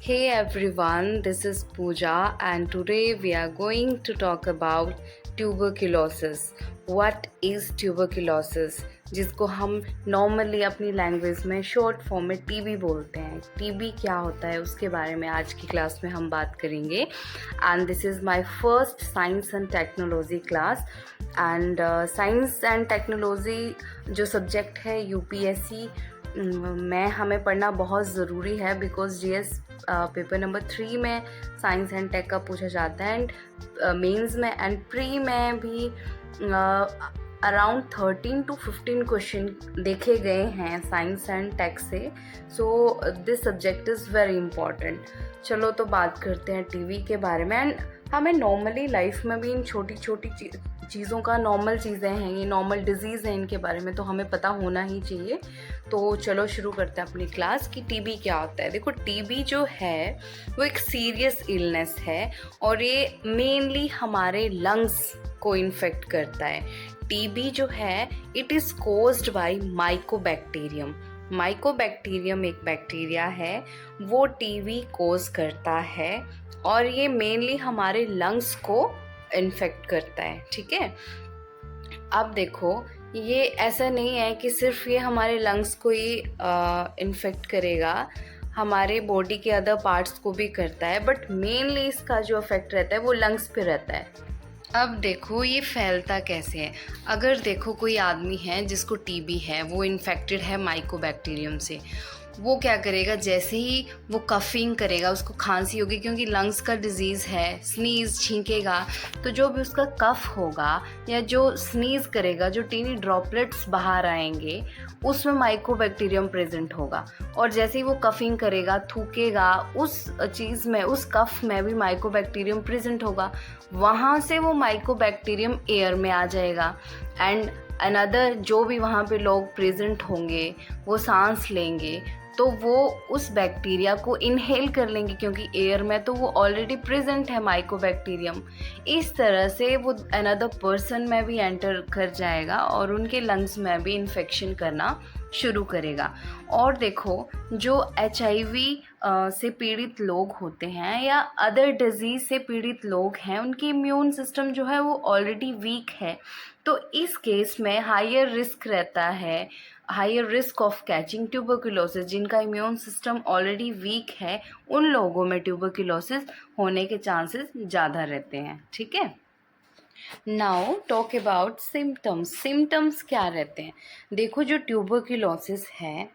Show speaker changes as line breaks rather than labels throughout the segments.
Hey everyone, this is Pooja, and today we are going to talk about tuberculosis. What is tuberculosis? जिसको हम normally अपनी language में short form में TB बोलते हैं. TB क्या होता है उसके बारे में आज की क्लास में हम बात करेंगे. And this is my first science and technology class. And science and technology जो सब्जेक्ट है यूपीएससी में हमें पढ़ना बहुत ज़रूरी है, बिकॉज जीएस पेपर नंबर 3 में साइंस एंड टेक का पूछा जाता है, एंड मेंस में एंड प्री में भी अराउंड 13 to 15 क्वेश्चन देखे गए हैं साइंस एंड टेक से. So this subject is very important. चलो तो बात करते हैं टीवी के बारे में. एंड हमें नॉर्मली लाइफ में भी इन छोटी छोटी चीज़ों का, नॉर्मल चीज़ें हैं, ये नॉर्मल डिजीज़ हैं, इनके बारे में तो हमें पता होना ही चाहिए. तो चलो शुरू करते हैं अपनी क्लास कि टीबी क्या होता है. देखो, टीबी जो है वो एक सीरियस इलनेस है और ये मेनली हमारे लंग्स को इन्फेक्ट करता है. टीबी जो है it is caused by Mycobacterium. Mycobacterium एक बैक्टीरिया है, वो टीबी कोज करता है और ये मेनली हमारे लंग्स को इन्फेक्ट करता है. ठीक है, अब देखो, ये ऐसा नहीं है कि सिर्फ ये हमारे लंग्स को ही इन्फेक्ट करेगा, हमारे बॉडी के अदर पार्ट्स को भी करता है, बट मेनली इसका जो इफेक्ट रहता है वो लंग्स पे रहता है. अब देखो ये फैलता कैसे है. अगर देखो कोई आदमी है जिसको टीबी है, वो इन्फेक्टेड है माइकोबैक्टीरियम से, वो क्या करेगा, जैसे ही वो कफिंग करेगा, उसको खांसी होगी क्योंकि लंग्स का डिजीज़ है, स्नीज़ छींकेगा, तो जो भी उसका कफ होगा या जो स्नीज़ करेगा, जो टीनी ड्रॉपलेट्स बाहर आएंगे, उसमें माइकोबैक्टीरियम प्रेजेंट होगा. और जैसे ही वो कफिंग करेगा, थूकेगा, उस चीज़ में, उस कफ में भी माइकोबैक्टीरियम प्रेजेंट होगा. वहाँ से वो माइकोबैक्टीरियम एयर में आ जाएगा एंड अनदर जो भी वहाँ पे लोग प्रेजेंट होंगे वो सांस लेंगे, तो वो उस बैक्टीरिया को इनहेल कर लेंगे क्योंकि एयर में तो वो ऑलरेडी प्रेजेंट है माइकोबैक्टीरियम. इस तरह से वो अनदर पर्सन में भी एंटर कर जाएगा और उनके लंग्स में भी इन्फेक्शन करना शुरू करेगा. और देखो, जो HIV से पीड़ित लोग होते हैं या अदर डिजीज़ से पीड़ित लोग हैं, उनकी इम्यून सिस्टम जो है वो ऑलरेडी वीक है, तो इस केस में हायर रिस्क रहता है, higher risk of catching tuberculosis. जिनका इम्यून सिस्टम ऑलरेडी वीक है, उन लोगों में ट्यूबरकुलोसिस होने के चांसेस ज़्यादा रहते हैं. ठीक है, now talk about symptoms. Symptoms क्या रहते हैं? देखो, जो ट्यूबरकुलोसिस है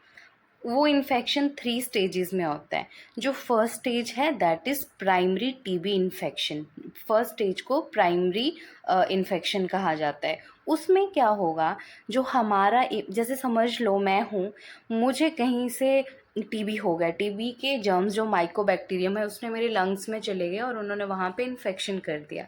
वो इन्फेक्शन 3 स्टेजेस में होता है. जो फर्स्ट स्टेज है that is primary TB infection. First stage को प्राइमरी इन्फेक्शन कहा जाता है. उसमें क्या होगा, जो हमारा जैसे समझ लो मैं हूँ, मुझे कहीं से टीबी हो गया, टीबी के जर्म्स जो माइकोबैक्टीरियम है उसने मेरे लंग्स में चले गए और उन्होंने वहाँ पे इन्फेक्शन कर दिया.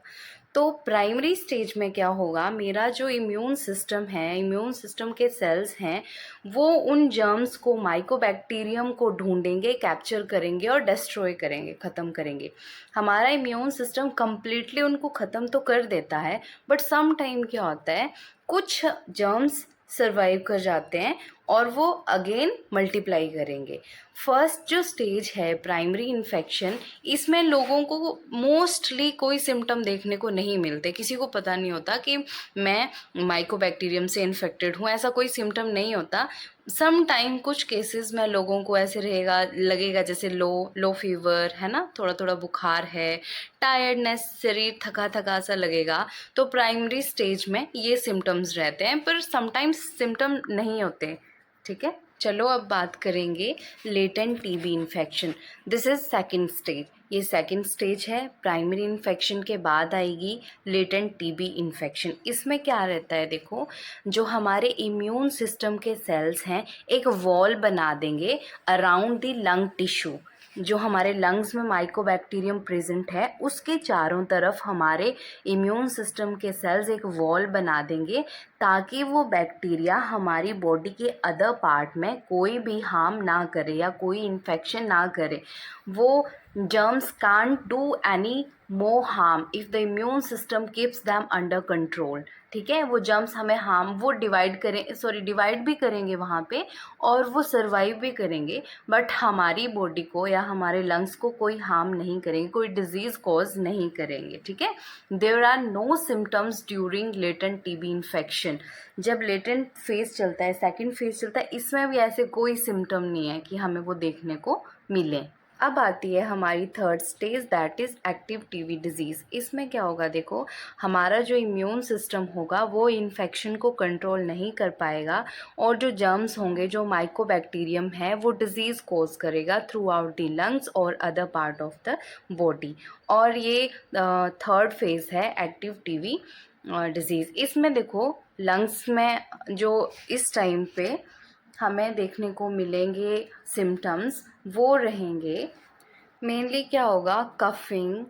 तो प्राइमरी स्टेज में क्या होगा, मेरा जो इम्यून सिस्टम है, इम्यून सिस्टम के सेल्स हैं, वो उन जर्म्स को, माइकोबैक्टीरियम को ढूंढेंगे, कैप्चर करेंगे और डिस्ट्रॉय करेंगे, ख़त्म करेंगे. हमारा इम्यून सिस्टम कम्प्लीटली उनको ख़त्म तो कर देता है, बट सम टाइम क्या होता है, कुछ जर्म्स सर्वाइव कर जाते हैं और वो अगेन मल्टीप्लाई करेंगे. फर्स्ट जो स्टेज है प्राइमरी इन्फेक्शन, इसमें लोगों को मोस्टली कोई सिम्टम देखने को नहीं मिलते. किसी को पता नहीं होता कि मैं माइकोबैक्टीरियम से इन्फेक्टेड हूँ, ऐसा कोई सिम्टम नहीं होता. सम टाइम कुछ केसेस में लोगों को ऐसे लगेगा जैसे लो फीवर है ना, थोड़ा थोड़ा बुखार है, टायर्डनेस, शरीर थका थका सा लगेगा, तो प्राइमरी स्टेज में ये सिम्टम्स रहते हैं, पर समटाइम्स सिम्टम नहीं होते. ठीक है, चलो अब बात करेंगे latent TB infection. This is second stage. ये सेकेंड स्टेज है. प्राइमरी इन्फेक्शन के बाद आएगी लेटेंट टीबी इन्फेक्शन. इसमें क्या रहता है, देखो, जो हमारे इम्यून सिस्टम के सेल्स हैं एक वॉल बना देंगे अराउंड द लंग टिश्यू. जो हमारे लंग्स में माइकोबैक्टीरियम प्रेजेंट है उसके चारों तरफ हमारे इम्यून सिस्टम के सेल्स एक वॉल बना देंगे ताकि वो बैक्टीरिया हमारी बॉडी के अदर पार्ट में कोई भी हार्म ना करे या कोई इन्फेक्शन ना करे. वो germs can't do any more harm if the immune system keeps them under control. ठीक है। वो जर्म्स हमें वो डिवाइड भी करेंगे वहाँ पे, और वो सर्वाइव भी करेंगे, बट हमारी बॉडी को या हमारे लंग्स को कोई हार्म नहीं करेंगे, कोई डिजीज़ कॉज नहीं करेंगे। ठीक है। There are no symptoms during latent TB infection. जब लेटेंट फेज चलता है, सेकेंड फेज चलता है, इसमें भी ऐसे कोई सिम्टम नहीं है कि हमें वो देखने को मिले। अब आती है हमारी third stage, that is active TB disease. इसमें क्या होगा, देखो हमारा जो इम्यून सिस्टम होगा वो इन्फेक्शन को कंट्रोल नहीं कर पाएगा, और जो जर्म्स होंगे, जो माइकोबैक्टीरियम है, वो डिजीज़ कॉज करेगा थ्रू आउट द लंग्स और other part of the body. और ये थर्ड फेज़ है एक्टिव टीबी डिजीज़। इसमें देखो लंग्स में जो इस टाइम पे हमें देखने को मिलेंगे सिम्टम्स, वो रहेंगे मेनली क्या होगा, कफिंग,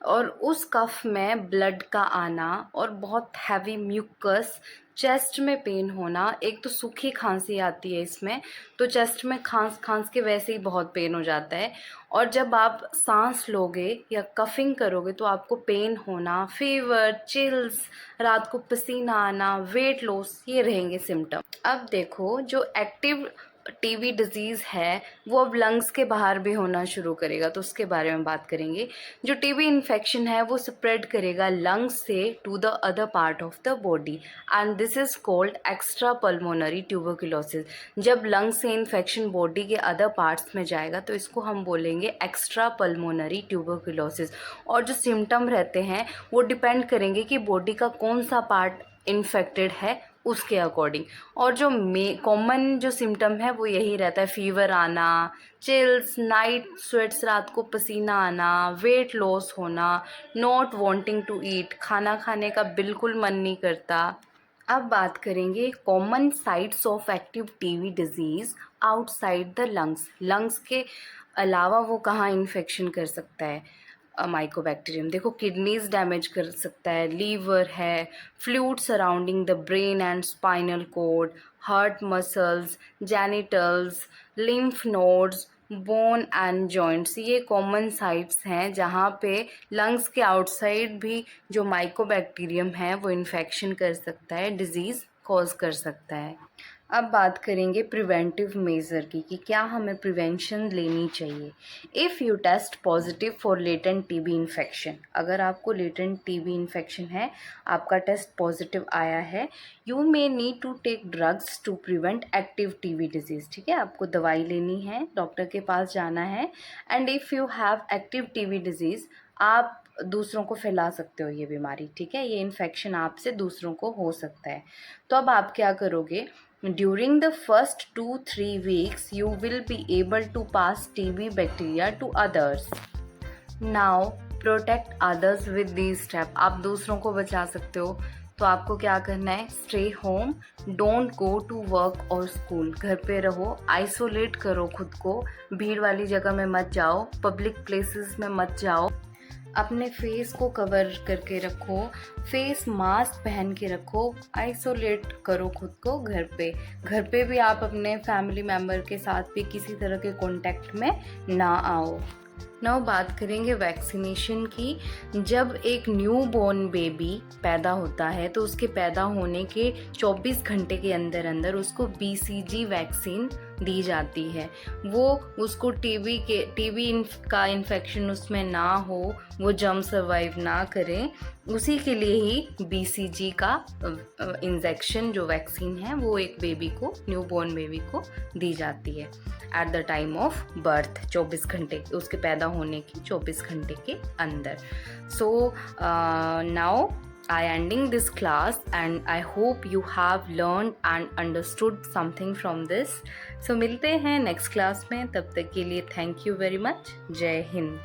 और उस कफ में ब्लड का आना, और बहुत हैवी म्यूकस, चेस्ट में पेन होना। एक तो सूखी खांसी आती है इसमें, तो चेस्ट में खांस के वैसे ही बहुत पेन हो जाता है, और जब आप सांस लोगे या कफिंग करोगे तो आपको पेन होना, फीवर, चिल्स, रात को पसीना आना, वेट लॉस, ये रहेंगे सिम्टम। अब देखो जो एक्टिव टीबी डिजीज़ है वो अब लंग्स के बाहर भी होना शुरू करेगा, तो उसके बारे में बात करेंगे। जो टीबी इन्फेक्शन है वो स्प्रेड करेगा लंग्स से to the other part of the body, and this is called extra pulmonary tuberculosis. जब लंग्स से इन्फेक्शन बॉडी के अदर पार्ट्स में जाएगा तो इसको हम बोलेंगे एक्स्ट्रा पल्मोनरी ट्यूबरकुलोसिस। और जो सिम्टम रहते हैं वो डिपेंड करेंगे कि बॉडी का कौन सा पार्ट इन्फेक्टेड है उसके अकॉर्डिंग। और जो कॉमन जो सिम्टम है वो यही रहता है, फीवर आना, चिल्स, नाइट स्वेट्स, रात को पसीना आना, वेट लॉस होना, नॉट वांटिंग टू ईट, खाना खाने का बिल्कुल मन नहीं करता। अब बात करेंगे common sites of active TB disease outside the lungs. Lungs के अलावा वो कहाँ इन्फेक्शन कर सकता है माइकोबैक्टीरियम। देखो किडनीज डैमेज कर सकता है, लीवर है, fluid surrounding the brain and spinal cord, heart muscles, genitals, lymph nodes, bone and joints, ये कॉमन साइट्स हैं जहाँ पे लंग्स के आउटसाइड भी जो माइकोबैक्टीरियम है वो इन्फेक्शन कर सकता है, डिजीज़ कॉज कर सकता है। अब बात करेंगे प्रिवेंटिव मेज़र की कि क्या हमें प्रिवेंशन लेनी चाहिए। If you test positive for latent TB infection, अगर आपको लेटेंट टीबी इन्फेक्शन है, आपका टेस्ट पॉजिटिव आया है, you may need to take drugs to prevent active TB disease. ठीक है, आपको दवाई लेनी है, डॉक्टर के पास जाना है। And if you have active TB disease, आप दूसरों को फैला सकते हो ये बीमारी। ठीक है, ये इन्फेक्शन आपसे दूसरों को हो सकता है। तो अब आप क्या करोगे, during the first 2-3 weeks you will be able to pass TB bacteria to others. Now protect others with these steps. आप दूसरों को बचा सकते हो, तो आपको क्या करना है, stay home, don't go to work और स्कूल, घर पे रहो, आइसोलेट करो खुद को, भीड़ वाली जगह में मत जाओ, पब्लिक प्लेसेस में मत जाओ, अपने फेस को कवर करके रखो, फेस मास्क पहन के रखो, आइसोलेट करो खुद को घर पे भी आप अपने फैमिली मेम्बर के साथ भी किसी तरह के कांटेक्ट में ना आओ। नाउ बात करेंगे वैक्सीनेशन की। जब एक न्यू बॉर्न बेबी पैदा होता है तो उसके पैदा होने के 24 घंटे के अंदर अंदर उसको BCG वैक्सीन दी जाती है। वो उसको टीबी का इन्फेक्शन उसमें ना हो, वो जर्म सर्वाइव ना करें, उसी के लिए ही BCG का इंजेक्शन जो वैक्सीन है वो एक बेबी को, न्यू बॉर्न बेबी को दी जाती है at the time of birth, 24 घंटे, उसके पैदा होने के 24 घंटे के अंदर। So now I ending this class and I hope you have learned and understood something from this. So मिलते हैं नेक्स्ट क्लास में, तब तक के लिए थैंक यू वेरी मच। जय हिंद।